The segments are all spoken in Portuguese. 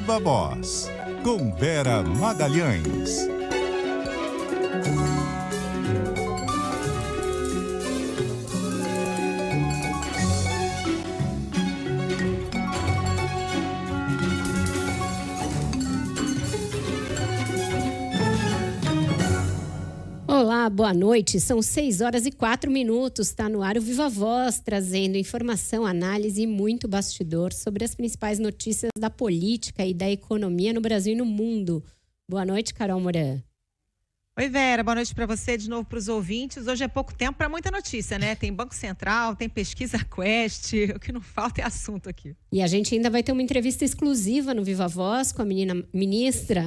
Viva Voz, com Vera Magalhães. Olá, boa noite. São 6h04. Está no ar o Viva Voz, trazendo informação, análise e muito bastidor sobre as principais notícias da política e da economia no Brasil e no mundo. Boa noite, Carol Moran. Oi, Vera. Boa noite para você, de novo para os ouvintes. Hoje é pouco tempo para muita notícia, né? Tem Banco Central, tem pesquisa Quest, o que não falta é assunto aqui. E a gente ainda vai ter uma entrevista exclusiva no Viva Voz com a ministra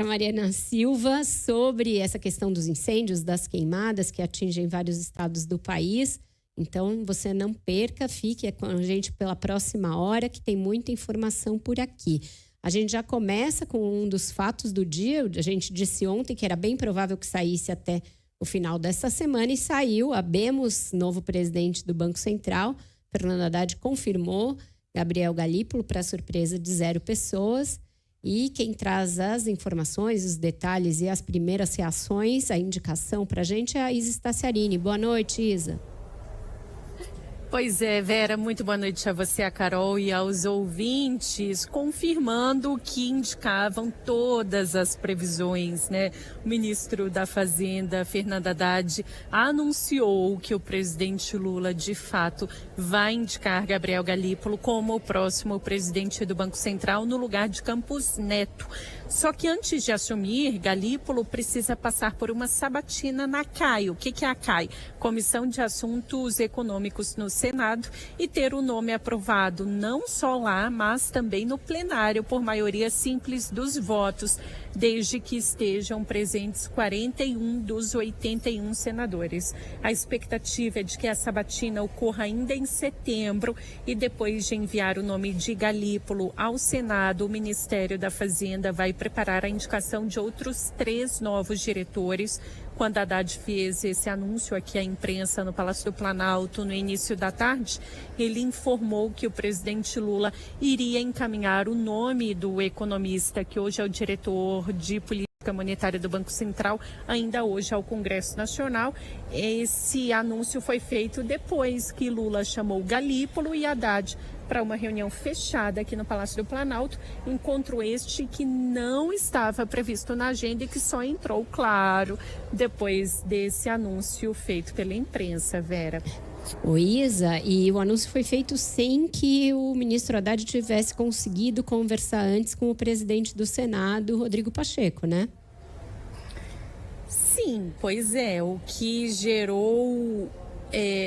Marina Silva sobre essa questão dos incêndios, das queimadas que atingem vários estados do país. Então, você não perca, fique com a gente pela próxima hora, que tem muita informação por aqui. A gente já começa com um dos fatos do dia. A gente disse ontem que era bem provável que saísse até o final dessa semana e saiu. Abemos, novo presidente do Banco Central, Fernando Haddad, confirmou Gabriel Galípolo, para surpresa de 0 pessoas. E quem traz as informações, os detalhes e as primeiras reações, a indicação para a gente é a Isa Staciarini. Boa noite, Isa. Pois é, Vera, muito boa noite a você, a Carol e aos ouvintes, confirmando que indicavam todas as previsões, né? O ministro da Fazenda, Fernando Haddad, anunciou que o presidente Lula, de fato, vai indicar Gabriel Galípolo como o próximo presidente do Banco Central no lugar de Campos Neto. Só que antes de assumir, Galípolo precisa passar por uma sabatina na CAI. O que é a CAI? Comissão de Assuntos Econômicos no Senado, e ter o nome aprovado não só lá, mas também no plenário por maioria simples dos votos, desde que estejam presentes 41 dos 81 senadores. A expectativa é de que a sabatina ocorra ainda em setembro, e depois de enviar o nome de Galípolo ao Senado, o Ministério da Fazenda vai preparar a indicação de outros 3 novos diretores. Quando Haddad fez esse anúncio aqui à imprensa no Palácio do Planalto no início da tarde, ele informou que o presidente Lula iria encaminhar o nome do economista, que hoje é o diretor de política monetária do Banco Central, ainda hoje ao Congresso Nacional. Esse anúncio foi feito depois que Lula chamou Galípolo e Haddad para uma reunião fechada aqui no Palácio do Planalto, encontro este que não estava previsto na agenda e que só entrou, claro, depois desse anúncio feito pela imprensa, Vera. Ô Isa, e o anúncio foi feito sem que o ministro Haddad tivesse conseguido conversar antes com o presidente do Senado, Rodrigo Pacheco, né? Sim, pois é, o que gerou,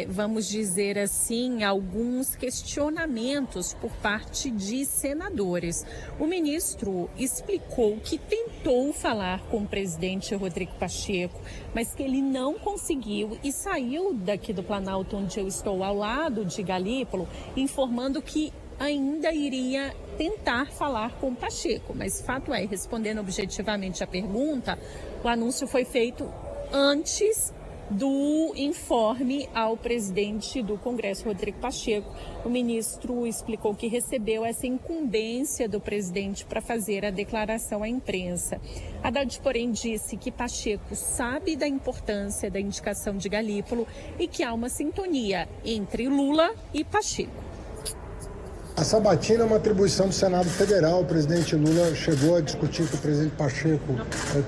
vamos dizer assim, alguns questionamentos por parte de senadores. O ministro explicou que tentou falar com o presidente Rodrigo Pacheco, mas que ele não conseguiu e saiu daqui do Planalto, onde eu estou, ao lado de Galípolo, informando que ainda iria tentar falar com o Pacheco. Mas fato é, respondendo objetivamente a pergunta, o anúncio foi feito antes do informe ao presidente do Congresso, Rodrigo Pacheco. O ministro explicou que recebeu essa incumbência do presidente para fazer a declaração à imprensa. Haddad, porém, disse que Pacheco sabe da importância da indicação de Galípolo e que há uma sintonia entre Lula e Pacheco. A sabatina é uma atribuição do Senado Federal. O presidente Lula chegou a discutir com o presidente Pacheco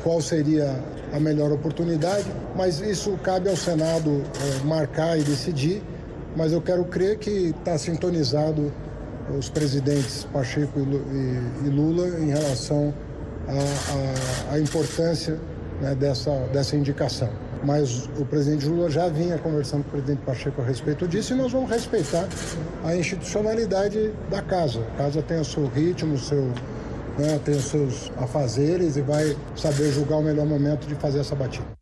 qual seria a melhor oportunidade, mas isso cabe ao Senado marcar e decidir. Mas eu quero crer que está sintonizado os presidentes Pacheco e Lula em relação à importância, né, dessa indicação. Mas o presidente Lula já vinha conversando com o presidente Pacheco a respeito disso, e nós vamos respeitar a institucionalidade da casa. A casa tem o seu ritmo, tem os seus afazeres, e vai saber julgar o melhor momento de fazer essa batida.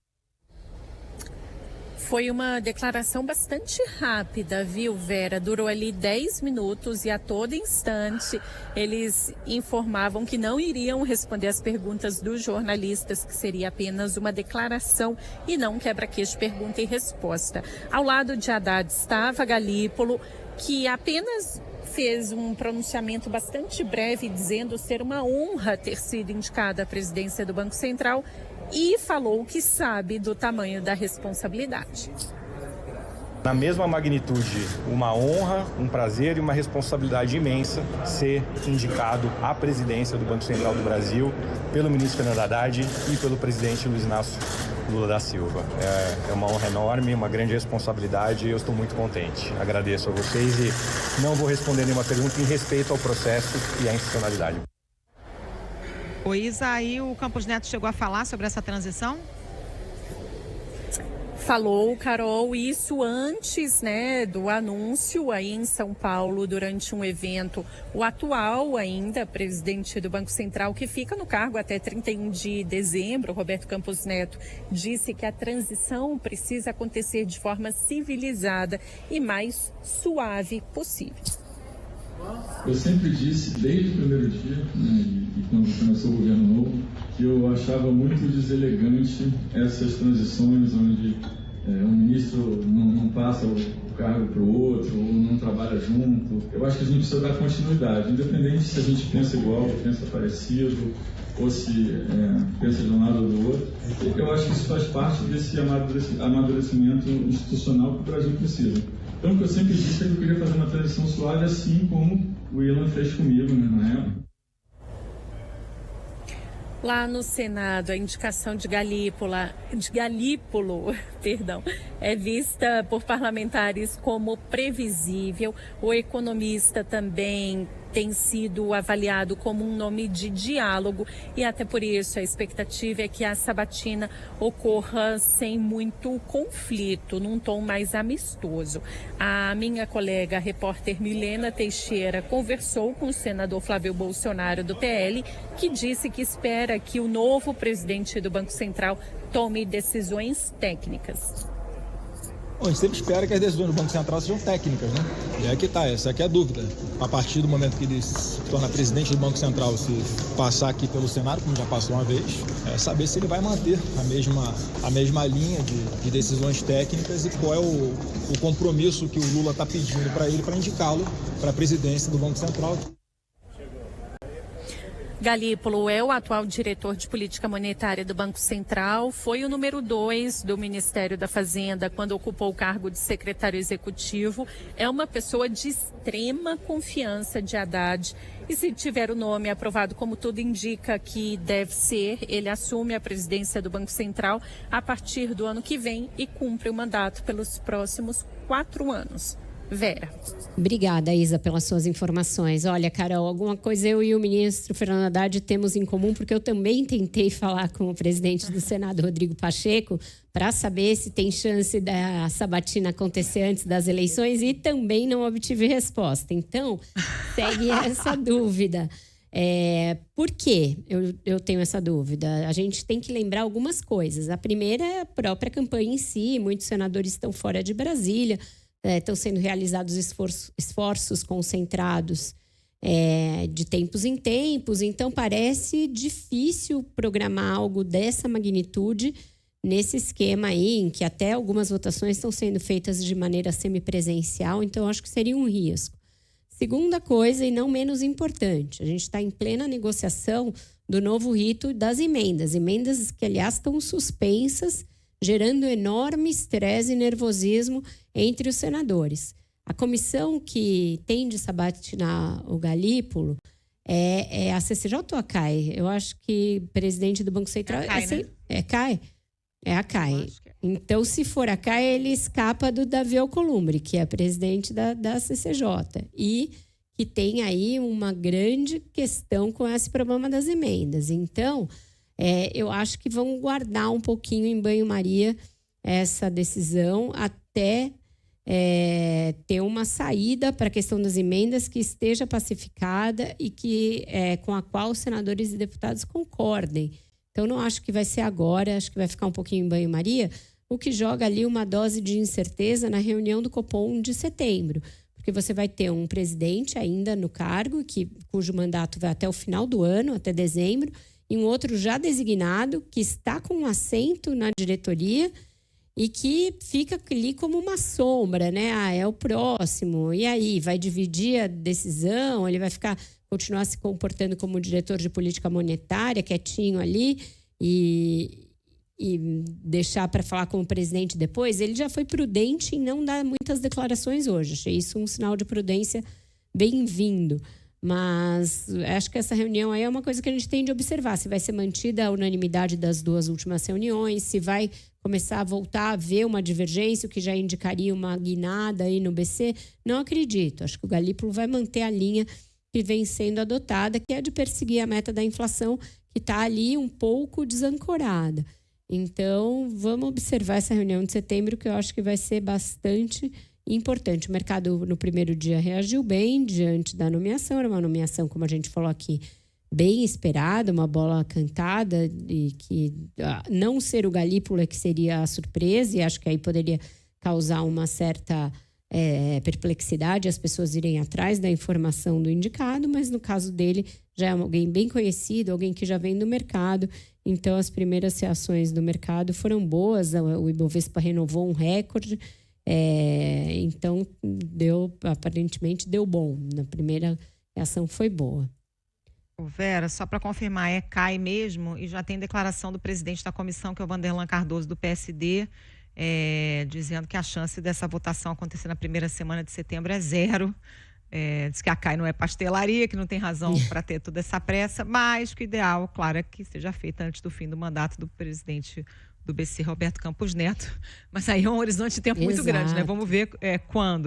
Foi uma declaração bastante rápida, viu, Vera? Durou ali 10 minutos e a todo instante eles informavam que não iriam responder as perguntas dos jornalistas, que seria apenas uma declaração e não um quebra-queixo, pergunta e resposta. Ao lado de Haddad estava Galípolo, que apenas fez um pronunciamento bastante breve dizendo ser uma honra ter sido indicada à presidência do Banco Central e falou que sabe do tamanho da responsabilidade. Na mesma magnitude, uma honra, um prazer e uma responsabilidade imensa ser indicado à presidência do Banco Central do Brasil pelo ministro Fernando Haddad e pelo presidente Luiz Inácio Lula da Silva. É uma honra enorme, uma grande responsabilidade e eu estou muito contente. Agradeço a vocês e não vou responder nenhuma pergunta em respeito ao processo e à institucionalidade. O Isa, aí o Campos Neto chegou a falar sobre essa transição? Falou, Carol, isso antes, do anúncio aí em São Paulo, durante um evento. O atual ainda presidente do Banco Central, que fica no cargo até 31 de dezembro, Roberto Campos Neto, disse que a transição precisa acontecer de forma civilizada e mais suave possível. Eu sempre disse, desde o primeiro dia, e quando começou o governo novo, que eu achava muito deselegante essas transições onde um ministro não passa o cargo para o outro, ou não trabalha junto. Eu acho que a gente precisa dar continuidade, independente se a gente pensa igual, pensa parecido, ou se pensa de um lado ou do outro. Eu acho que isso faz parte desse amadurecimento institucional que o Brasil precisa. Então, o que eu sempre disse é que eu queria fazer uma transição suave, assim como o Ilan fez comigo, na época. Lá no Senado, a indicação de Galípolo, é vista por parlamentares como previsível. O economista também tem sido avaliado como um nome de diálogo e até por isso a expectativa é que a sabatina ocorra sem muito conflito, num tom mais amistoso. A minha colega, a repórter Milena Teixeira, conversou com o senador Flávio Bolsonaro do PL, que disse que espera que o novo presidente do Banco Central tome decisões técnicas. Bom, a gente sempre espera que as decisões do Banco Central sejam técnicas, né? E é que tá, essa aqui é a dúvida. A partir do momento que ele se torna presidente do Banco Central, se passar aqui pelo Senado, como já passou uma vez, é saber se ele vai manter a mesma linha de decisões técnicas e qual é o compromisso que o Lula está pedindo para ele para indicá-lo para a presidência do Banco Central. Galípolo é o atual diretor de política monetária do Banco Central, foi o número 2 do Ministério da Fazenda quando ocupou o cargo de secretário executivo. É uma pessoa de extrema confiança de Haddad e se tiver o nome aprovado, como tudo indica que deve ser, ele assume a presidência do Banco Central a partir do ano que vem e cumpre o mandato pelos próximos 4 anos. Vera. Obrigada, Isa, pelas suas informações. Olha, Carol, alguma coisa eu e o ministro Fernando Haddad temos em comum, porque eu também tentei falar com o presidente do Senado, Rodrigo Pacheco, para saber se tem chance da sabatina acontecer antes das eleições e também não obtive resposta. Então, segue essa dúvida. Por que eu tenho essa dúvida? A gente tem que lembrar algumas coisas. A primeira é a própria campanha em si. Muitos senadores estão fora de Brasília. Estão sendo realizados esforços concentrados de tempos em tempos, então parece difícil programar algo dessa magnitude nesse esquema aí, em que até algumas votações estão sendo feitas de maneira semipresencial, então acho que seria um risco. Segunda coisa, e não menos importante, a gente está em plena negociação do novo rito das emendas que, aliás, estão suspensas, gerando enorme estresse e nervosismo entre os senadores. A comissão que tem de sabatinar o Galípolo é a CCJ ou a CAI? Eu acho que presidente do Banco Central... É a CAI, né? É CAI? É a CAI. Então, se for a CAI, ele escapa do Davi Alcolumbre, que é presidente da CCJ. E que tem aí uma grande questão com esse problema das emendas. Então... eu acho que vão guardar um pouquinho em banho-maria essa decisão até ter uma saída para a questão das emendas que esteja pacificada e que, com a qual os senadores e deputados concordem. Então, não acho que vai ser agora, acho que vai ficar um pouquinho em banho-maria, o que joga ali uma dose de incerteza na reunião do Copom de setembro. Porque você vai ter um presidente ainda no cargo, cujo mandato vai até o final do ano, até dezembro, e um outro já designado, que está com um assento na diretoria e que fica ali como uma sombra, né? É o próximo. E aí, vai dividir a decisão? Ele vai continuar se comportando como diretor de política monetária, quietinho ali, e deixar para falar com o presidente depois? Ele já foi prudente em não dar muitas declarações hoje. Achei isso um sinal de prudência bem-vindo. Mas acho que essa reunião aí é uma coisa que a gente tem de observar. Se vai ser mantida a unanimidade das 2 últimas reuniões, se vai começar a voltar a ver uma divergência, o que já indicaria uma guinada aí no BC. Não acredito. Acho que o Galípolo vai manter a linha que vem sendo adotada, que é de perseguir a meta da inflação, que está ali um pouco desancorada. Então, vamos observar essa reunião de setembro, que eu acho que vai ser bastante importante. O mercado, no primeiro dia, reagiu bem diante da nomeação. Era uma nomeação, como a gente falou aqui, bem esperada, uma bola cantada, e que não ser o Galípolo é que seria a surpresa, e acho que aí poderia causar uma certa perplexidade, as pessoas irem atrás da informação do indicado, mas no caso dele já é alguém bem conhecido, alguém que já vem do mercado. Então, as primeiras reações do mercado foram boas, o Ibovespa renovou um recorde, então aparentemente deu bom. Na primeira reação foi boa. Vera, só para confirmar, cai mesmo, e já tem declaração do presidente da comissão, que é o Vanderlan Cardoso, do PSD, dizendo que a chance dessa votação acontecer na primeira semana de setembro é 0. Diz que a CAI não é pastelaria, que não tem razão para ter toda essa pressa, mas que o ideal, claro, é que seja feita antes do fim do mandato do presidente do BC, Roberto Campos Neto. Mas aí é um horizonte de tempo muito grande, né? Vamos ver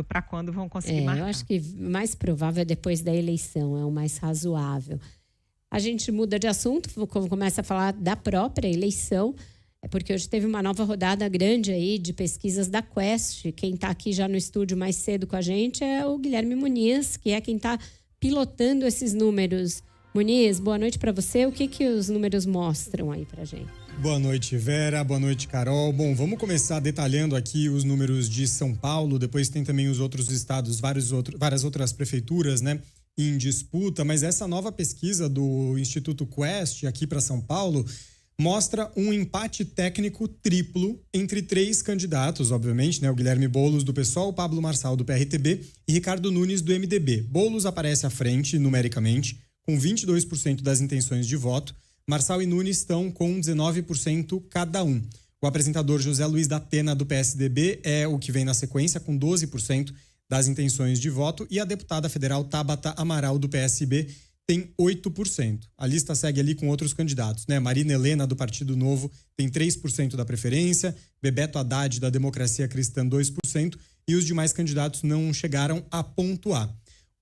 para quando vão conseguir marcar. Eu acho que o mais provável é depois da eleição, é o mais razoável. A gente muda de assunto, começa a falar da própria eleição, porque hoje teve uma nova rodada grande aí de pesquisas da Quest. Quem está aqui já no estúdio mais cedo com a gente é o Guilherme Muniz, que é quem está pilotando esses números. Muniz, boa noite para você. O que os números mostram aí para a gente? Boa noite, Vera. Boa noite, Carol. Bom, vamos começar detalhando aqui os números de São Paulo. Depois tem também os outros estados, várias outras prefeituras, né, em disputa. Mas essa nova pesquisa do Instituto Quest aqui para São Paulo mostra um empate técnico triplo entre 3 candidatos, obviamente, né? O Guilherme Boulos, do PSOL, o Pablo Marçal, do PRTB, e Ricardo Nunes, do MDB. Boulos aparece à frente, numericamente, com 22% das intenções de voto. Marçal e Nunes estão com 19% cada um. O apresentador José Luiz da Atena, do PSDB, é o que vem na sequência, com 12% das intenções de voto. E a deputada federal Tabata Amaral, do PSB, tem 8%. A lista segue ali com outros candidatos, né? Marina Helena, do Partido Novo, tem 3% da preferência, Bebeto Haddad, da Democracia Cristã, 2%, e os demais candidatos não chegaram a pontuar.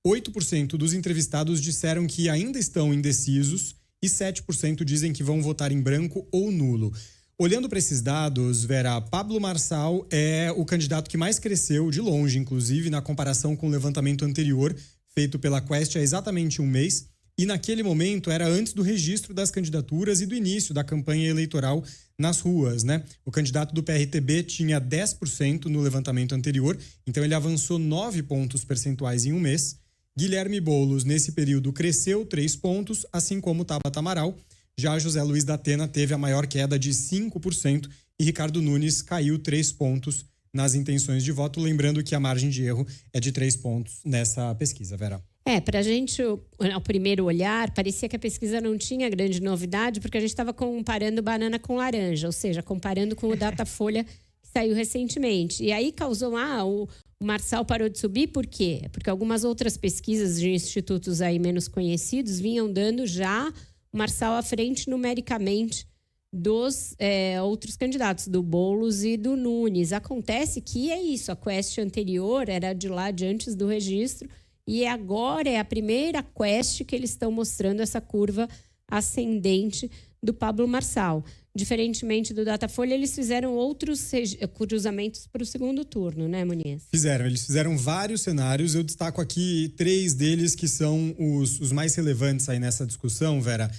8% dos entrevistados disseram que ainda estão indecisos e 7% dizem que vão votar em branco ou nulo. Olhando para esses dados, Vera, Pablo Marçal é o candidato que mais cresceu, de longe, inclusive, na comparação com o levantamento anterior, feito pela Quest há exatamente um mês. E naquele momento era antes do registro das candidaturas e do início da campanha eleitoral nas ruas, né? O candidato do PRTB tinha 10% no levantamento anterior, então ele avançou 9 pontos percentuais em um mês. Guilherme Boulos, nesse período, cresceu 3 pontos, assim como Tabata Amaral. Já José Luiz da Atena teve a maior queda de 5% e Ricardo Nunes caiu 3 pontos nas intenções de voto. Lembrando que a margem de erro é de 3 pontos nessa pesquisa, Vera. Pra gente, ao primeiro olhar, parecia que a pesquisa não tinha grande novidade, porque a gente estava comparando banana com laranja, ou seja, comparando com o Datafolha que saiu recentemente. E aí causou, o Marçal parou de subir, por quê? Porque algumas outras pesquisas de institutos aí menos conhecidos vinham dando já o Marçal à frente numericamente dos outros candidatos, do Boulos e do Nunes. Acontece que é isso, a Quest anterior era de lá de antes do registro, e agora é a primeira Quest que eles estão mostrando essa curva ascendente do Pablo Marçal. Diferentemente do Datafolha, eles fizeram outros cruzamentos para o segundo turno, né, Muniz? Eles fizeram vários cenários. Eu destaco aqui 3 deles que são os mais relevantes aí nessa discussão, Vera.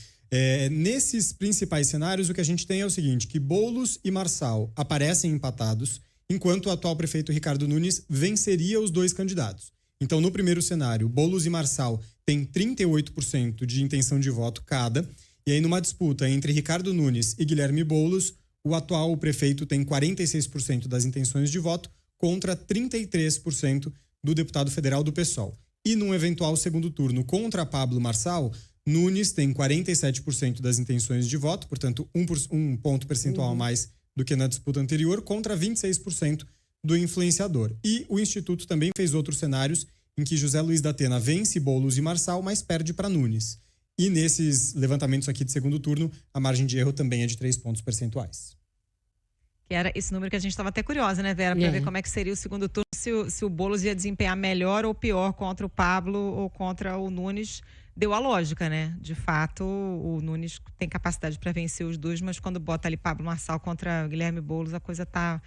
Nesses principais cenários, o que a gente tem é o seguinte, que Boulos e Marçal aparecem empatados, enquanto o atual prefeito Ricardo Nunes venceria os 2 candidatos. Então, no primeiro cenário, Boulos e Marçal têm 38% de intenção de voto cada. E aí, numa disputa entre Ricardo Nunes e Guilherme Boulos, o atual prefeito tem 46% das intenções de voto contra 33% do deputado federal do PSOL. E num eventual segundo turno contra Pablo Marçal, Nunes tem 47% das intenções de voto, portanto um ponto percentual a mais do que na disputa anterior, contra 26% do influenciador. E o Instituto também fez outros cenários em que José Luiz da Atena vence Boulos e Marçal, mas perde para Nunes. E nesses levantamentos aqui de segundo turno, a margem de erro também é de 3 pontos percentuais. Que era esse número que a gente estava até curiosa, né, Vera? Para ver como é que seria o segundo turno, se o Boulos ia desempenhar melhor ou pior contra o Pablo ou contra o Nunes. Deu a lógica, né? De fato, o Nunes tem capacidade para vencer os dois, mas quando bota ali Pablo Marçal contra o Guilherme Boulos, a coisa está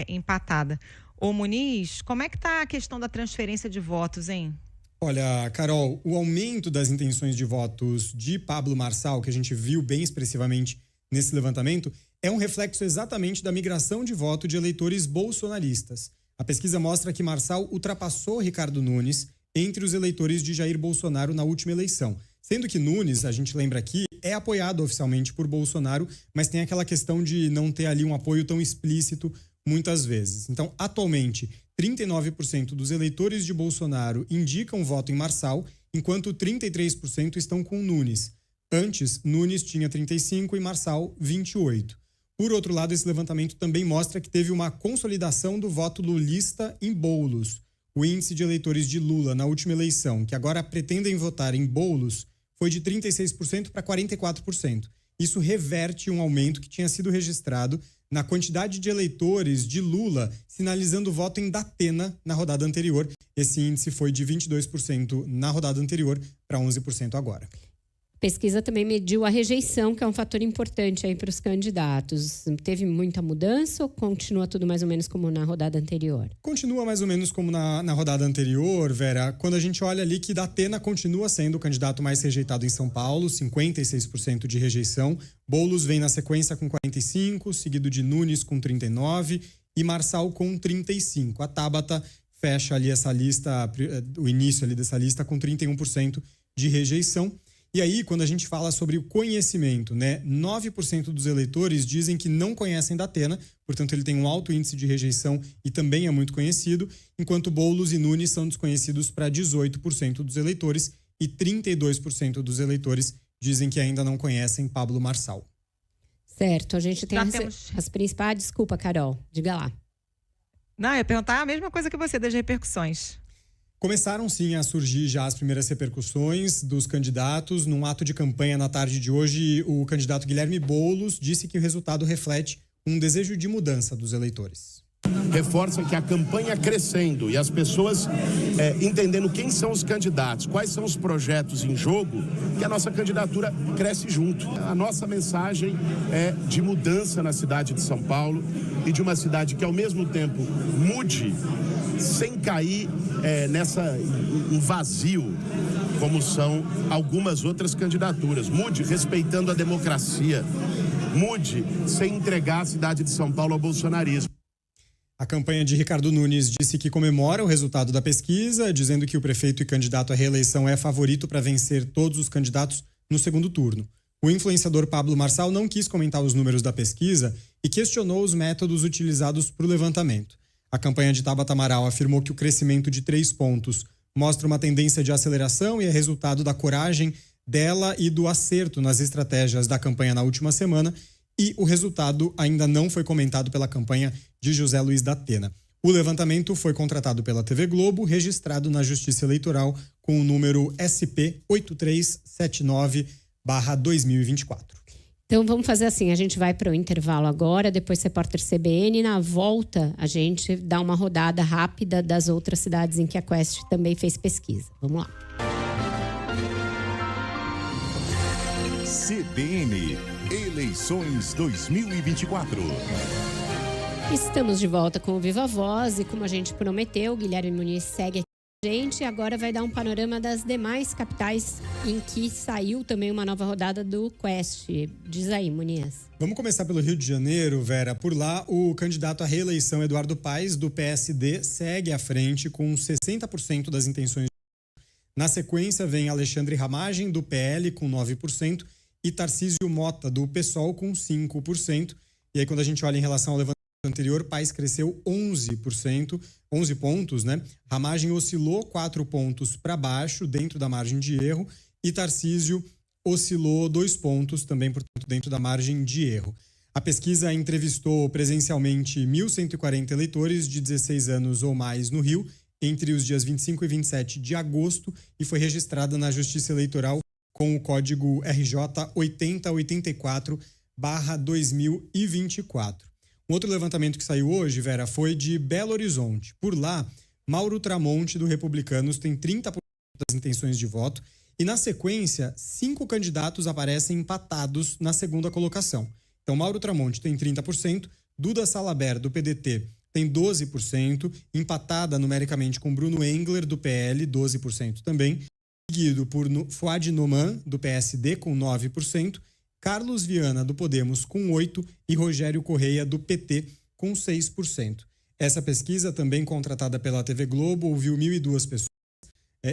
empatada. Ô Muniz, como é que está a questão da transferência de votos, hein? Olha, Carol, o aumento das intenções de votos de Pablo Marçal, que a gente viu bem expressivamente nesse levantamento, é um reflexo exatamente da migração de voto de eleitores bolsonaristas. A pesquisa mostra que Marçal ultrapassou Ricardo Nunes entre os eleitores de Jair Bolsonaro na última eleição. Sendo que Nunes, a gente lembra aqui, é apoiado oficialmente por Bolsonaro, mas tem aquela questão de não ter ali um apoio tão explícito muitas vezes. Então, atualmente, 39% dos eleitores de Bolsonaro indicam voto em Marçal, enquanto 33% estão com Nunes. Antes, Nunes tinha 35% e Marçal 28%. Por outro lado, esse levantamento também mostra que teve uma consolidação do voto lulista em Boulos. O índice de eleitores de Lula na última eleição, que agora pretendem votar em Boulos, foi de 36% para 44%. Isso reverte um aumento que tinha sido registrado na quantidade de eleitores de Lula sinalizando voto em Datena na rodada anterior. Esse índice foi de 22% na rodada anterior para 11% agora. A pesquisa também mediu a rejeição, que é um fator importante aí para os candidatos. Teve muita mudança ou continua tudo mais ou menos como na rodada anterior? Continua mais ou menos como na rodada anterior, Vera. Quando a gente olha ali que Datena continua sendo o candidato mais rejeitado em São Paulo, 56% de rejeição. Boulos vem na sequência com 45%, seguido de Nunes com 39% e Marçal com 35%. A Tabata fecha ali essa lista, o início ali dessa lista com 31% de rejeição. E aí, quando a gente fala sobre o conhecimento, né, 9% dos eleitores dizem que não conhecem Datena, portanto ele tem um alto índice de rejeição e também é muito conhecido, enquanto Boulos e Nunes são desconhecidos para 18% dos eleitores e 32% dos eleitores dizem que ainda não conhecem Pablo Marçal. Certo, a gente tem as principais... Desculpa, Carol, diga lá. Não, eu ia perguntar a mesma coisa que você, das repercussões. Começaram sim a surgir já as primeiras repercussões dos candidatos. Num ato de campanha na tarde de hoje, o candidato Guilherme Boulos disse que o resultado reflete um desejo de mudança dos eleitores. Reforça que a campanha crescendo e as pessoas entendendo quem são os candidatos, quais são os projetos em jogo, que a nossa candidatura cresce junto. A nossa mensagem é de mudança na cidade de São Paulo e de uma cidade que ao mesmo tempo mude sem cair um vazio, como são algumas outras candidaturas. Mude respeitando a democracia. Mude sem entregar a cidade de São Paulo ao bolsonarismo. A campanha de Ricardo Nunes disse que comemora o resultado da pesquisa, dizendo que o prefeito e candidato à reeleição é favorito para vencer todos os candidatos no segundo turno. O influenciador Pablo Marçal não quis comentar os números da pesquisa e questionou os métodos utilizados para o levantamento. A campanha de Tabata Amaral afirmou que o crescimento de 3 pontos mostra uma tendência de aceleração e é resultado da coragem dela e do acerto nas estratégias da campanha na última semana, e o resultado ainda não foi comentado pela campanha de José Luiz da Atena. O levantamento foi contratado pela TV Globo, registrado na Justiça Eleitoral com o número SP 8379/2024. Então vamos fazer assim, a gente vai para o intervalo agora, depois Repórter CBN, e na volta a gente dá uma rodada rápida das outras cidades em que a Quest também fez pesquisa. Vamos lá. CBN, eleições 2024. Estamos de volta com o Viva Voz e como a gente prometeu, o Guilherme Muniz segue aqui com a gente e agora vai dar um panorama das demais capitais em que saiu também uma nova rodada do Quest. Diz aí, Muniz. Vamos começar pelo Rio de Janeiro, Vera. Por lá, o candidato à reeleição Eduardo Paes, do PSD, segue à frente com 60% das intenções. Na sequência, vem Alexandre Ramagem, do PL, com 9%, e Tarcísio Mota, do PSOL, com 5%. E aí, quando a gente olha em relação ao levantamento anterior, Paes cresceu 11%, 11 pontos, né? Ramagem oscilou 4 pontos para baixo, dentro da margem de erro, e Tarcísio oscilou 2 pontos, também, portanto, dentro da margem de erro. A pesquisa entrevistou presencialmente 1.140 eleitores de 16 anos ou mais no Rio, entre os dias 25 e 27 de agosto, e foi registrada na Justiça Eleitoral com o código RJ 8084/2024. Um outro levantamento que saiu hoje, Vera, foi de Belo Horizonte. Por lá, Mauro Tramonte, do Republicanos, tem 30% das intenções de voto e, na sequência, 5 candidatos aparecem empatados na segunda colocação. Então, Mauro Tramonte tem 30%, Duda Salaber, do PDT, tem 12%, empatada numericamente com Bruno Engler, do PL, 12% também, seguido por Fouad Noman, do PSD, com 9%, Carlos Viana, do Podemos, com 8%, e Rogério Correia, do PT, com 6%. Essa pesquisa, também contratada pela TV Globo, ouviu 1.002 pessoas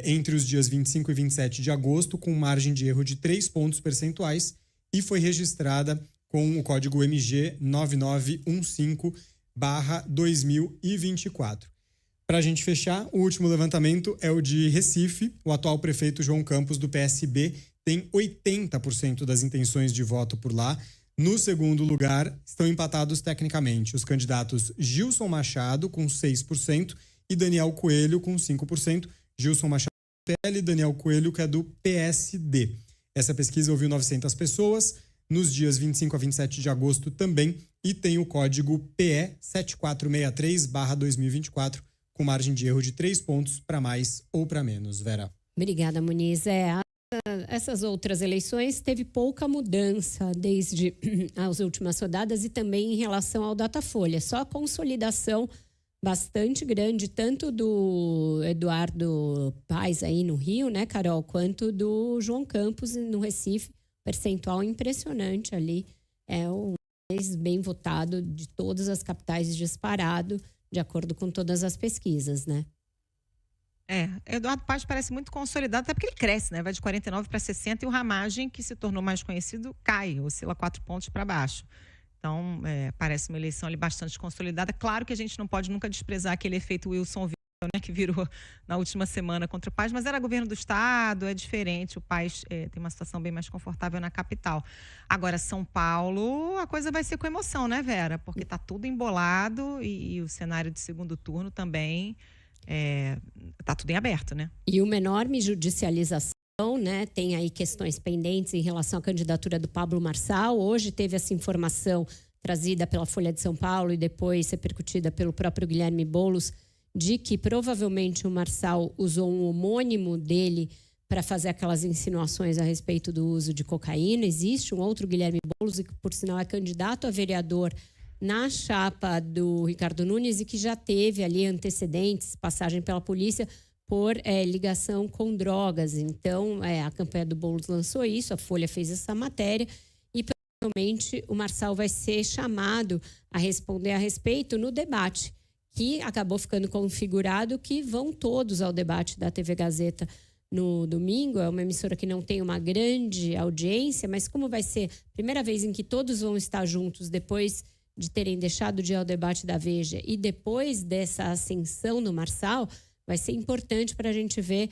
entre os dias 25 e 27 de agosto, com margem de erro de 3 pontos percentuais, e foi registrada com o código MG 9915/2024. Para a gente fechar, o último levantamento é o de Recife. O atual prefeito João Campos, do PSB, tem 80% das intenções de voto por lá. No segundo lugar, estão empatados tecnicamente os candidatos Gilson Machado, com 6%, e Daniel Coelho, com 5%. Gilson Machado, do PL, e Daniel Coelho, que é do PSD. Essa pesquisa ouviu 900 pessoas, nos dias 25 a 27 de agosto também, e tem o código PE 7463/2024, com margem de erro de 3 pontos para mais ou para menos. Vera. Obrigada, Muniz. Essas outras eleições teve pouca mudança desde as últimas rodadas e também em relação ao Datafolha. Só a consolidação bastante grande, tanto do Eduardo Paes aí no Rio, né, Carol, quanto do João Campos no Recife. Percentual impressionante ali. É o mais bem votado de todas as capitais, disparado, de acordo com todas as pesquisas, né? Eduardo Paes parece muito consolidado, até porque ele cresce, né? Vai de 49 para 60 e o Ramagem, que se tornou mais conhecido, cai, oscila 4 pontos para baixo. Então, parece uma eleição ali bastante consolidada. Claro que a gente não pode nunca desprezar aquele efeito Wilson Witzel, né, que virou na última semana contra o Paes, mas era governo do Estado, é diferente. O Paes tem uma situação bem mais confortável na capital. Agora, São Paulo, a coisa vai ser com emoção, né, Vera? Porque está tudo embolado e o cenário de segundo turno também está tudo em aberto, né? E uma enorme judicialização, né? Tem aí questões pendentes em relação à candidatura do Pablo Marçal. Hoje teve essa informação trazida pela Folha de São Paulo e depois repercutida pelo próprio Guilherme Boulos, de que provavelmente o Marçal usou um homônimo dele para fazer aquelas insinuações a respeito do uso de cocaína. Existe um outro Guilherme Boulos, que por sinal é candidato a vereador na chapa do Ricardo Nunes e que já teve ali antecedentes, passagem pela polícia por ligação com drogas. Então, a campanha do Boulos lançou isso, a Folha fez essa matéria e provavelmente o Marçal vai ser chamado a responder a respeito no debate, que acabou ficando configurado que vão todos ao debate da TV Gazeta no domingo. É uma emissora que não tem uma grande audiência, mas como vai ser a primeira vez em que todos vão estar juntos depois de terem deixado de ir ao debate da Veja e depois dessa ascensão no Marçal, vai ser importante para a gente ver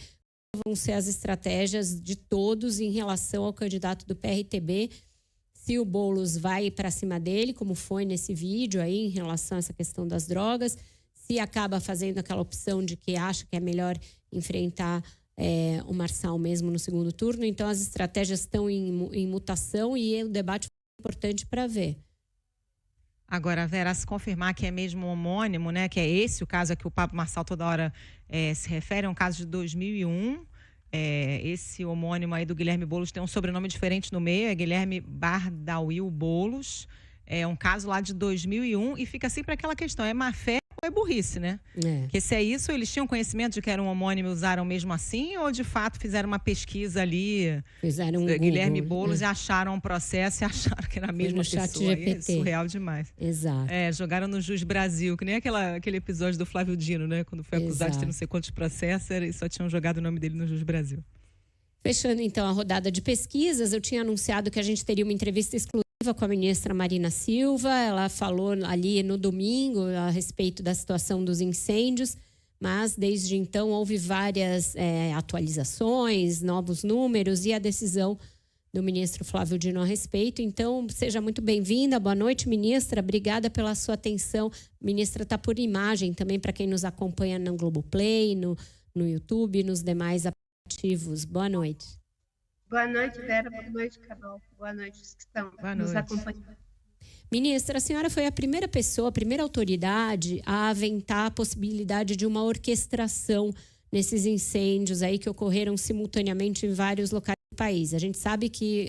como vão ser as estratégias de todos em relação ao candidato do PRTB, se o Boulos vai para cima dele, como foi nesse vídeo aí em relação a essa questão das drogas, se acaba fazendo aquela opção de que acha que é melhor enfrentar o Marçal mesmo no segundo turno. Então, as estratégias estão em mutação e o debate foi importante para ver. Agora, Vera, se confirmar que é mesmo homônimo, né, que é esse o caso a que o Pablo Marçal toda hora se refere, é um caso de 2001. Esse homônimo aí do Guilherme Boulos tem um sobrenome diferente no meio, é Guilherme Bardawil Boulos. É um caso lá de 2001 e fica sempre aquela questão, é má fé ou é burrice, né? Porque se é isso, eles tinham conhecimento de que era um homônimo e usaram mesmo assim, ou de fato fizeram uma pesquisa ali, fizeram Guilherme Google, Boulos, e acharam um processo e acharam que era a mesma pessoa. GPT. É surreal demais. Exato. Jogaram no Jus Brasil, que nem aquele episódio do Flávio Dino, né? Quando foi acusado de ter não sei quantos processos e só tinham jogado o nome dele no Jus Brasil. Fechando então a rodada de pesquisas, eu tinha anunciado que a gente teria uma entrevista exclusiva com a ministra Marina Silva, ela falou ali no domingo a respeito da situação dos incêndios, mas desde então houve várias atualizações, novos números e a decisão do ministro Flávio Dino a respeito. Então, seja muito bem-vinda. Boa noite, ministra. Obrigada pela sua atenção. A ministra está por imagem também para quem nos acompanha no Globoplay, no YouTube, nos demais aplicativos. Boa noite. Boa noite, Vera. Boa noite, Carol. Boa noite os que estão nos acompanhando. Ministra, a senhora foi a primeira pessoa, a primeira autoridade a aventar a possibilidade de uma orquestração nesses incêndios aí que ocorreram simultaneamente em vários locais do país. A gente sabe que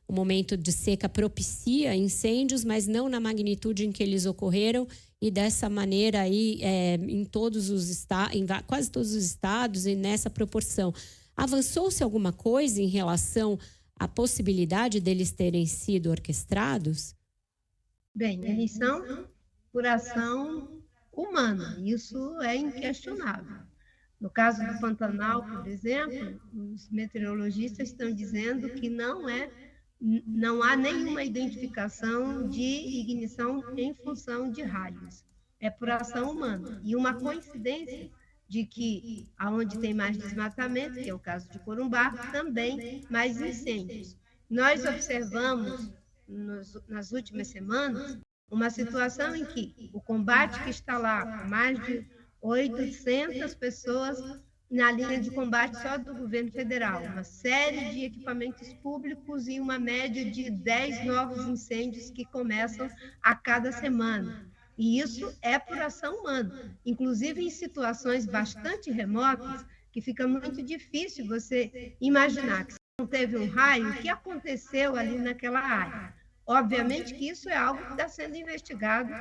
o momento de seca propicia incêndios, mas não na magnitude em que eles ocorreram e dessa maneira aí em quase todos os estados e nessa proporção. Avançou-se alguma coisa em relação à possibilidade deles terem sido orquestrados? Bem, eles são por ação humana, isso é inquestionável. No caso do Pantanal, por exemplo, os meteorologistas estão dizendo que não há nenhuma identificação de ignição em função de raios. É por ação humana. E uma coincidência de que, aonde tem mais desmatamento, que é o caso de Corumbá, também mais incêndios. Nós observamos, nas últimas semanas, uma situação em que o combate que está lá, mais de 800 pessoas na linha de combate só do governo federal, uma série de equipamentos públicos e uma média de 10 novos incêndios que começam a cada semana. E isso é por ação humana, inclusive em situações bastante remotas, que fica muito difícil você imaginar que se não teve um raio, o que aconteceu ali naquela área. Obviamente que isso é algo que está sendo investigado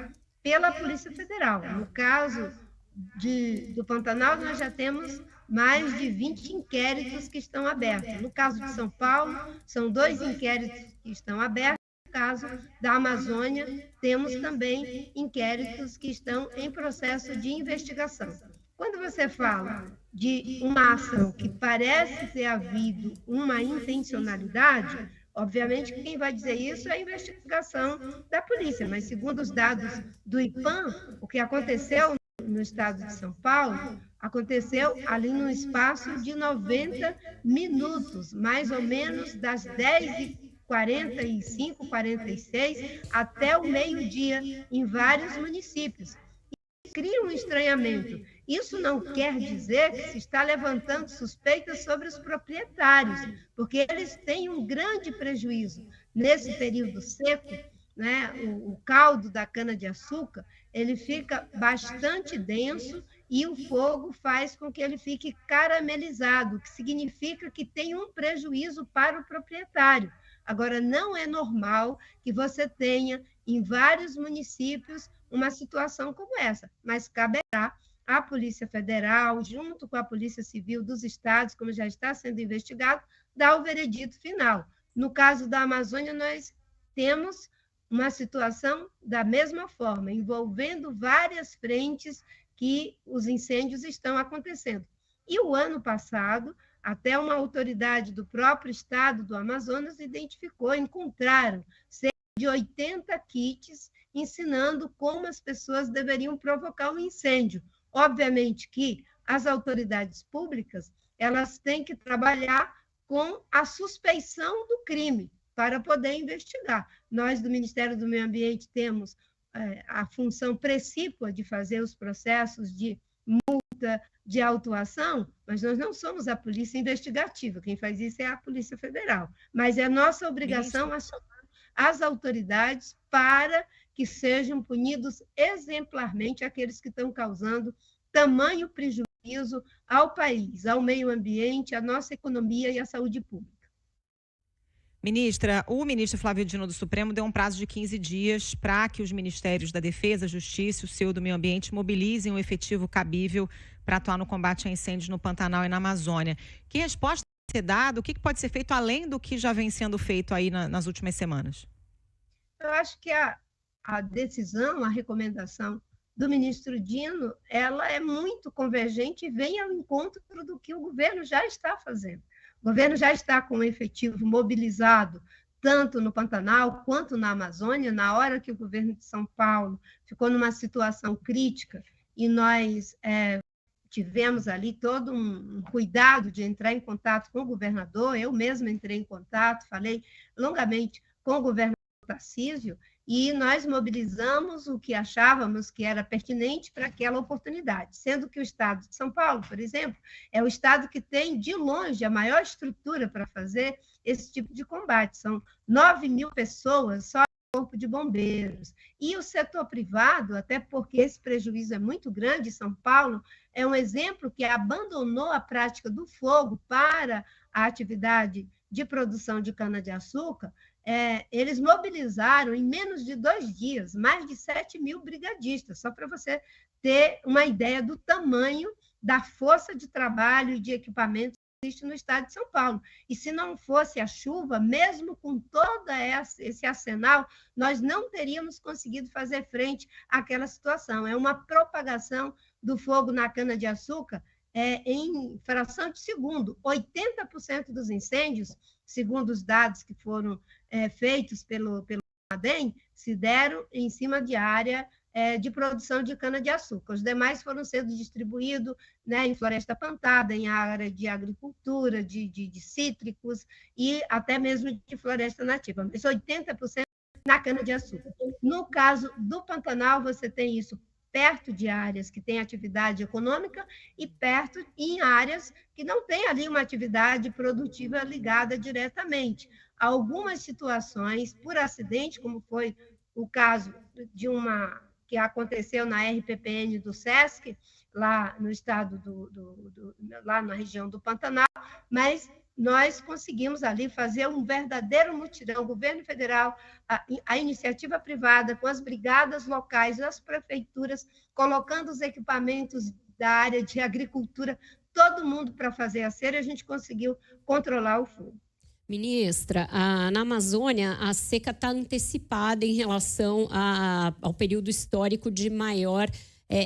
pela Polícia Federal. No caso do Pantanal, nós já temos mais de 20 inquéritos que estão abertos. No caso de São Paulo, são 2 inquéritos que estão abertos. No caso da Amazônia, temos também inquéritos que estão em processo de investigação. Quando você fala de uma ação que parece ter havido uma intencionalidade, obviamente que quem vai dizer isso é a investigação da polícia, mas segundo os dados do IPAM, o que aconteceu no estado de São Paulo, aconteceu ali num espaço de 90 minutos, mais ou menos das 10h45, 46, até o meio-dia, em vários municípios. E cria um estranhamento. Isso não quer dizer que se está levantando suspeitas sobre os proprietários, porque eles têm um grande prejuízo. Nesse período seco, né, o caldo da cana-de-açúcar, ele fica bastante denso e o fogo faz com que ele fique caramelizado, o que significa que tem um prejuízo para o proprietário. Agora, não é normal que você tenha em vários municípios uma situação como essa, mas caberá à Polícia Federal, junto com a Polícia Civil dos estados, como já está sendo investigado, dar o veredito final. No caso da Amazônia, nós temos uma situação da mesma forma, envolvendo várias frentes que os incêndios estão acontecendo. E o ano passado, até uma autoridade do próprio estado do Amazonas encontraram cerca de 80 kits ensinando como as pessoas deveriam provocar um incêndio. Obviamente que as autoridades públicas, elas têm que trabalhar com a suspeição do crime para poder investigar. Nós, do Ministério do Meio Ambiente, temos a função precípua de fazer os processos de multa, de autuação, mas nós não somos a polícia investigativa, quem faz isso é a Polícia Federal. Mas é nossa obrigação acionar as autoridades para que sejam punidos exemplarmente aqueles que estão causando tamanho prejuízo ao país, ao meio ambiente, à nossa economia e à saúde pública. Ministra, o ministro Flávio Dino do Supremo deu um prazo de 15 dias para que os ministérios da Defesa, Justiça e o seu do Meio Ambiente mobilizem o efetivo cabível para atuar no combate a incêndios no Pantanal e na Amazônia. Que resposta pode ser dada? O que pode ser feito além do que já vem sendo feito aí nas últimas semanas? Eu acho que a decisão, a recomendação do ministro Dino, ela é muito convergente e vem ao encontro do que o governo já está fazendo. O governo já está com o efetivo mobilizado tanto no Pantanal quanto na Amazônia, na hora que o governo de São Paulo ficou numa situação crítica e nós tivemos ali todo um cuidado de entrar em contato com o governador, eu mesma entrei em contato, falei longamente com o governador Tarcísio, e nós mobilizamos o que achávamos que era pertinente para aquela oportunidade, sendo que o estado de São Paulo, por exemplo, é o estado que tem, de longe, a maior estrutura para fazer esse tipo de combate. São 9.000 pessoas só no Corpo de Bombeiros. E o setor privado, até porque esse prejuízo é muito grande, São Paulo é um exemplo que abandonou a prática do fogo para a atividade de produção de cana-de-açúcar. Eles mobilizaram em menos de 2 dias mais de 7.000 brigadistas, só para você ter uma ideia do tamanho da força de trabalho e de equipamento que existe no estado de São Paulo. E se não fosse a chuva, mesmo com todo esse arsenal, nós não teríamos conseguido fazer frente àquela situação. É uma propagação do fogo na cana-de-açúcar em fração de segundo. 80% dos incêndios, segundo os dados que foram feitos pelo ADEM, se deram em cima de área de produção de cana-de-açúcar. Os demais foram sendo distribuídos, né, em floresta plantada, em área de agricultura, de cítricos e até mesmo de floresta nativa, mas 80% na cana-de-açúcar. No caso do Pantanal, você tem isso perto de áreas que têm atividade econômica e perto em áreas que não têm ali uma atividade produtiva ligada diretamente. Algumas situações, por acidente, como foi o caso de uma que aconteceu na RPPN do SESC, lá no estado lá na região do Pantanal, mas nós conseguimos ali fazer um verdadeiro mutirão, o governo federal, a iniciativa privada, com as brigadas locais, as prefeituras, colocando os equipamentos da área de agricultura, todo mundo para fazer a cera, e a gente conseguiu controlar o fogo. Ministra, na Amazônia, a seca está antecipada em relação ao período histórico de maior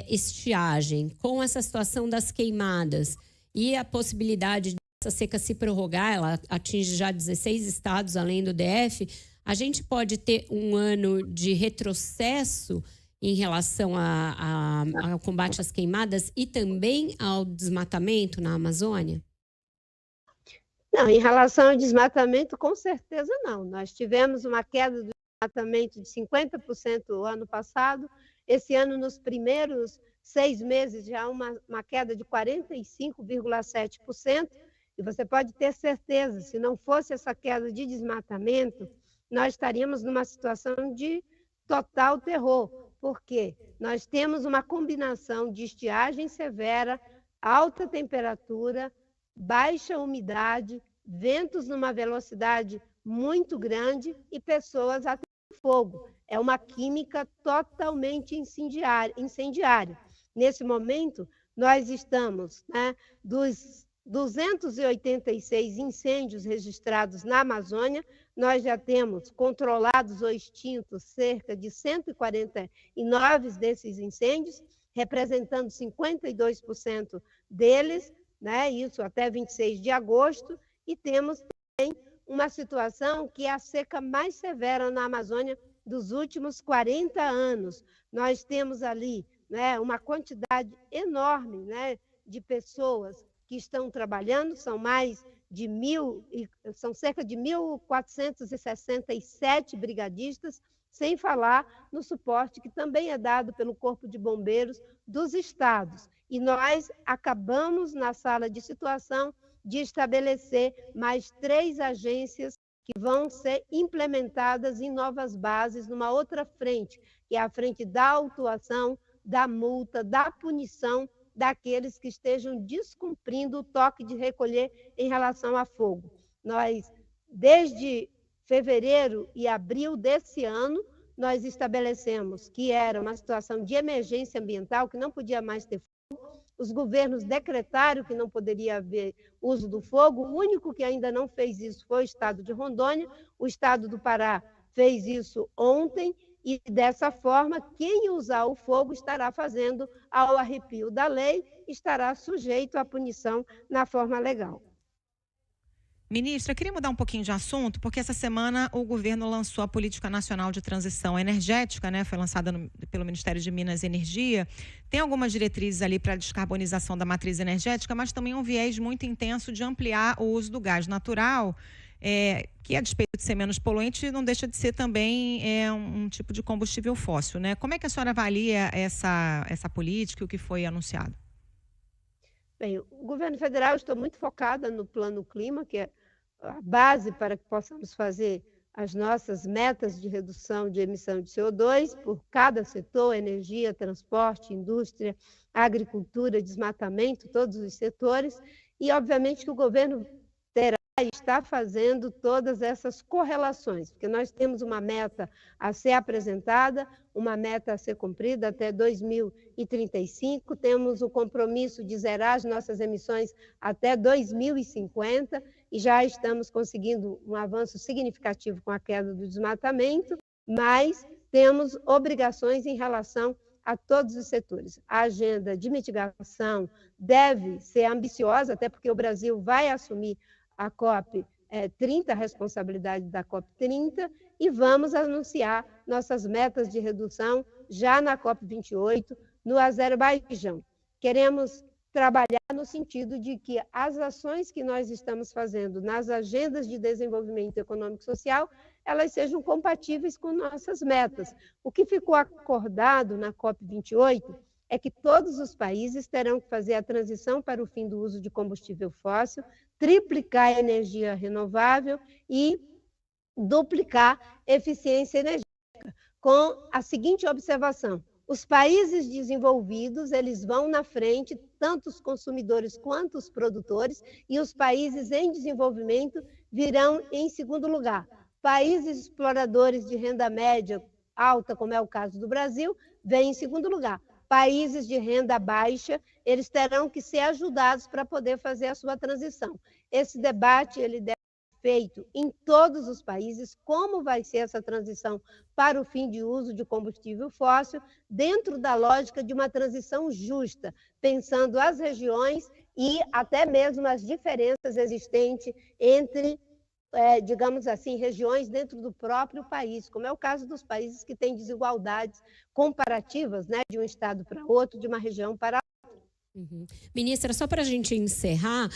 estiagem. Com essa situação das queimadas e a possibilidade de essa seca se prorrogar, ela atinge já 16 estados, além do DF, a gente pode ter um ano de retrocesso em relação ao combate às queimadas e também ao desmatamento na Amazônia? Não, em relação ao desmatamento, com certeza não. Nós tivemos uma queda do desmatamento de 50% o ano passado. Esse ano, nos primeiros 6 meses, já uma queda de 45,7%. E você pode ter certeza, se não fosse essa queda de desmatamento, nós estaríamos numa situação de total terror. Por quê? Nós temos uma combinação de estiagem severa, alta temperatura, baixa umidade, ventos numa velocidade muito grande e pessoas atendendo fogo. É uma química totalmente incendiária. Nesse momento, nós estamos, né, dos 286 incêndios registrados na Amazônia, nós já temos controlados ou extintos cerca de 149 desses incêndios, representando 52% deles, né, isso até 26 de agosto, e temos também uma situação que é a seca mais severa na Amazônia dos últimos 40 anos. Nós temos ali, né, uma quantidade enorme, né, de pessoas que estão trabalhando, são cerca de 1.467 brigadistas, sem falar no suporte que também é dado pelo Corpo de Bombeiros dos estados. E nós acabamos, na sala de situação, de estabelecer mais 3 agências que vão ser implementadas em novas bases, numa outra frente, que é a frente da autuação, da multa, da punição daqueles que estejam descumprindo o toque de recolher em relação a fogo. Nós, desde fevereiro e abril desse ano, nós estabelecemos que era uma situação de emergência ambiental, que não podia mais ter fogo. Os governos decretaram que não poderia haver uso do fogo. O único que ainda não fez isso foi o estado de Rondônia. O estado do Pará fez isso ontem. E, dessa forma, quem usar o fogo estará fazendo ao arrepio da lei, estará sujeito à punição na forma legal. Ministra, queria mudar um pouquinho de assunto, porque essa semana o governo lançou a Política Nacional de Transição Energética, né? Foi lançada pelo Ministério de Minas e Energia. Tem algumas diretrizes ali para a descarbonização da matriz energética, mas também um viés muito intenso de ampliar o uso do gás natural, que a despeito de ser menos poluente, não deixa de ser também um tipo de combustível fóssil, né? Como é que a senhora avalia essa política e o que foi anunciado? Bem, o governo federal está muito focado no Plano Clima, que é a base para que possamos fazer as nossas metas de redução de emissão de CO2 por cada setor, energia, transporte, indústria, agricultura, desmatamento, todos os setores. E, obviamente, que o governo terá e está fazendo todas essas correlações, porque nós temos uma meta a ser apresentada, uma meta a ser cumprida até 2035, temos o compromisso de zerar as nossas emissões até 2050 e já estamos conseguindo um avanço significativo com a queda do desmatamento, mas temos obrigações em relação a todos os setores. A agenda de mitigação deve ser ambiciosa, até porque o Brasil vai assumir a COP 30, a responsabilidade da COP 30, e vamos anunciar nossas metas de redução já na COP 28, no Azerbaijão. Queremos trabalhar no sentido de que as ações que nós estamos fazendo nas agendas de desenvolvimento econômico e social, elas sejam compatíveis com nossas metas. O que ficou acordado na COP 28 é que todos os países terão que fazer a transição para o fim do uso de combustível fóssil, triplicar a energia renovável e duplicar a eficiência energética, com a seguinte observação: os países desenvolvidos, eles vão na frente, tanto os consumidores quanto os produtores, e os países em desenvolvimento virão em segundo lugar. Países exploradores de renda média alta, como é o caso do Brasil, vêm em segundo lugar. Países de renda baixa, eles terão que ser ajudados para poder fazer a sua transição. Esse debate ele deve ser feito em todos os países, como vai ser essa transição para o fim de uso de combustível fóssil, dentro da lógica de uma transição justa, pensando as regiões e até mesmo as diferenças existentes entre, digamos assim, regiões dentro do próprio país, como é o caso dos países que têm desigualdades comparativas, né, de um estado para outro, de uma região para outra. Ministra, só para a gente encerrar,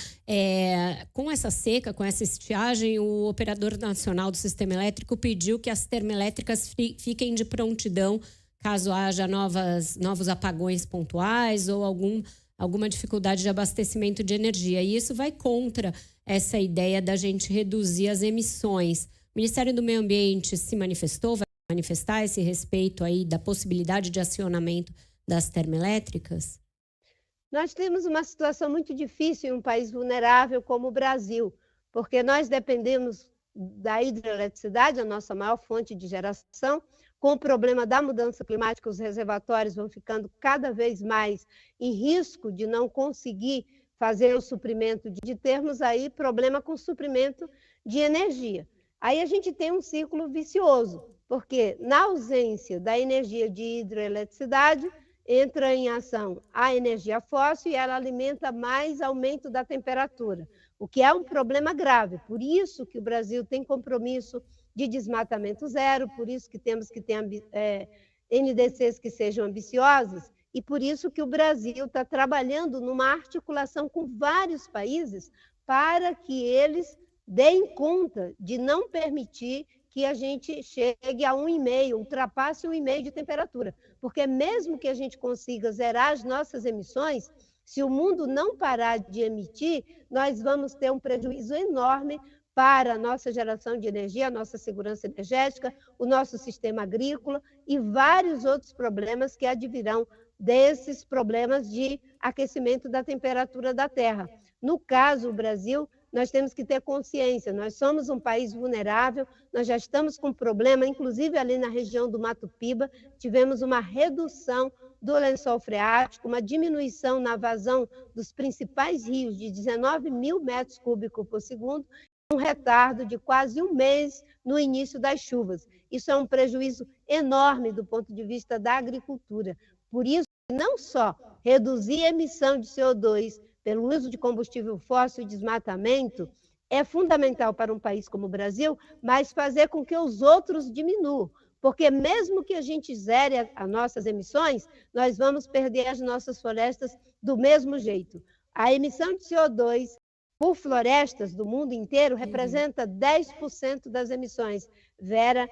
com essa seca, com essa estiagem, o Operador Nacional do Sistema Elétrico pediu que as termoelétricas fiquem de prontidão caso haja novos apagões pontuais ou alguma dificuldade de abastecimento de energia. E isso vai contra essa ideia da gente reduzir as emissões. O Ministério do Meio Ambiente se manifestou, vai manifestar a esse respeito aí da possibilidade de acionamento das termoelétricas? Nós temos uma situação muito difícil em um país vulnerável como o Brasil, porque nós dependemos da hidroeletricidade, a nossa maior fonte de geração. Com o problema da mudança climática, os reservatórios vão ficando cada vez mais em risco de não conseguir fazer o suprimento, de termos aí problema com o suprimento de energia. Aí a gente tem um ciclo vicioso, porque na ausência da energia de hidroeletricidade, entra em ação a energia fóssil e ela alimenta mais aumento da temperatura, o que é um problema grave. Por isso que o Brasil tem compromisso de desmatamento zero, por isso que temos que ter NDCs que sejam ambiciosas, e por isso que o Brasil está trabalhando numa articulação com vários países para que eles deem conta de não permitir que a gente chegue a 1,5, ultrapasse 1,5 de temperatura. Porque mesmo que a gente consiga zerar as nossas emissões, se o mundo não parar de emitir, nós vamos ter um prejuízo enorme para a nossa geração de energia, a nossa segurança energética, o nosso sistema agrícola e vários outros problemas que advirão desses problemas de aquecimento da temperatura da Terra. No caso, o Brasil, nós temos que ter consciência, nós somos um país vulnerável, nós já estamos com problema, inclusive ali na região do Mato Piba, tivemos uma redução do lençol freático, uma diminuição na vazão dos principais rios de 19 mil metros cúbicos por segundo, um retardo de quase um mês no início das chuvas. Isso é um prejuízo enorme do ponto de vista da agricultura. Por isso, não só reduzir a emissão de CO2 pelo uso de combustível fóssil e desmatamento é fundamental para um país como o Brasil, mas fazer com que os outros diminuam. Porque mesmo que a gente zere as nossas emissões, nós vamos perder as nossas florestas do mesmo jeito. A emissão de CO2 por florestas do mundo inteiro representa 10% das emissões. Vera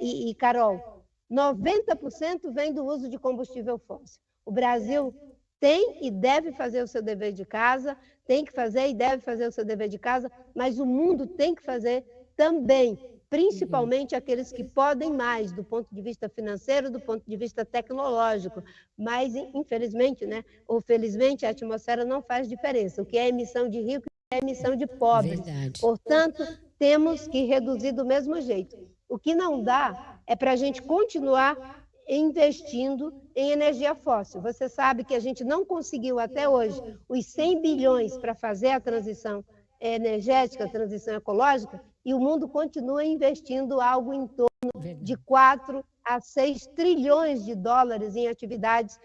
e Carol, 90% vem do uso de combustível fóssil. O Brasil tem e deve fazer o seu dever de casa, tem que fazer e deve fazer o seu dever de casa, mas o mundo tem que fazer também, principalmente aqueles que podem mais, do ponto de vista financeiro, do ponto de vista tecnológico. Mas, infelizmente, né, ou felizmente, a atmosfera não faz diferença. O que é emissão de rico é emissão de pobres. Verdade. Portanto, temos que reduzir do mesmo jeito. O que não dá é para a gente continuar investindo em energia fóssil. Você sabe que a gente não conseguiu até hoje os 100 bilhões para fazer a transição energética, a transição ecológica, e o mundo continua investindo algo em torno de 4 a 6 trilhões de dólares em atividades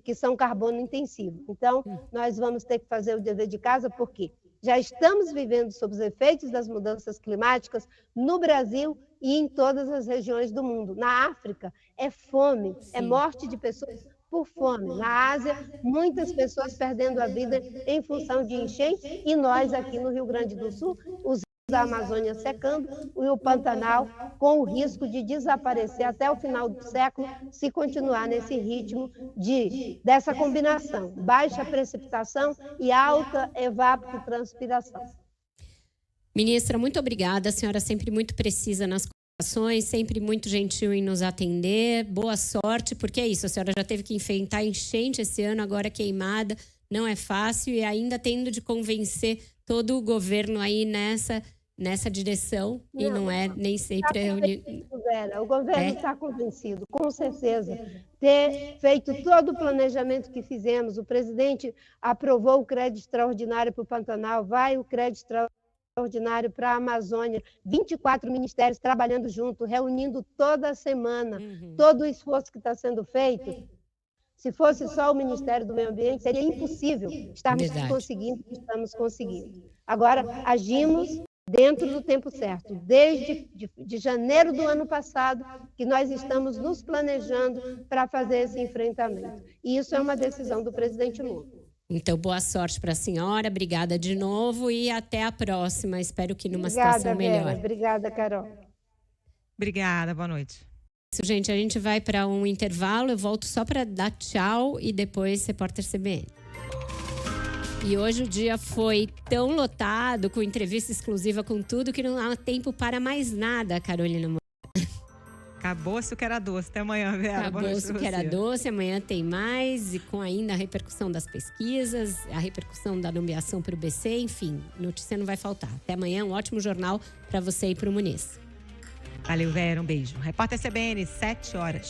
que são carbono intensivas. Então, nós vamos ter que fazer o dever de casa, porque já estamos vivendo sob os efeitos das mudanças climáticas no Brasil e em todas as regiões do mundo. Na África, é fome, é morte de pessoas por fome. Na Ásia, muitas pessoas perdendo a vida em função de enchentes, e nós aqui no Rio Grande do Sul, os rios da Amazônia secando e o Pantanal com o risco de desaparecer até o final do século, se continuar nesse ritmo dessa combinação, baixa precipitação e alta evapotranspiração. Ministra, muito obrigada. A senhora sempre muito precisa nas colocações, sempre muito gentil em nos atender. Boa sorte, porque é isso, a senhora já teve que enfrentar enchente esse ano, agora queimada, não é fácil, e ainda tendo de convencer todo o governo aí nessa direção, e não é nem sempre... O governo está convencido, com certeza. Ter feito todo o planejamento que fizemos, o presidente aprovou o crédito extraordinário para o Pantanal, vai o crédito extraordinário para a Amazônia, 24 ministérios trabalhando junto, reunindo toda semana, todo o esforço que está sendo feito. Se fosse só o Ministério do Meio Ambiente, seria impossível estarmos conseguindo o que estamos conseguindo. Agora, agimos dentro do tempo certo. Desde de janeiro do ano passado, que nós estamos nos planejando para fazer esse enfrentamento. E isso é uma decisão do presidente Lula. Então, boa sorte para a senhora, obrigada de novo e até a próxima. Espero que numa situação melhor. Vera. Obrigada, Carol. Obrigada, boa noite. Isso, gente, a gente vai para um intervalo, eu volto só para dar tchau e depois Repórter CBN. E hoje o dia foi tão lotado, com entrevista exclusiva, com tudo, que não há tempo para mais nada, Carolina. Acabou-se o que era doce. Até amanhã, Vera. Acabou-se o que era doce. Amanhã tem mais. E com ainda a repercussão das pesquisas, a repercussão da nomeação para o BC. Enfim, notícia não vai faltar. Até amanhã, um ótimo jornal para você e para o Muniz. Valeu, Vera. Um beijo. Repórter CBN, 7 horas.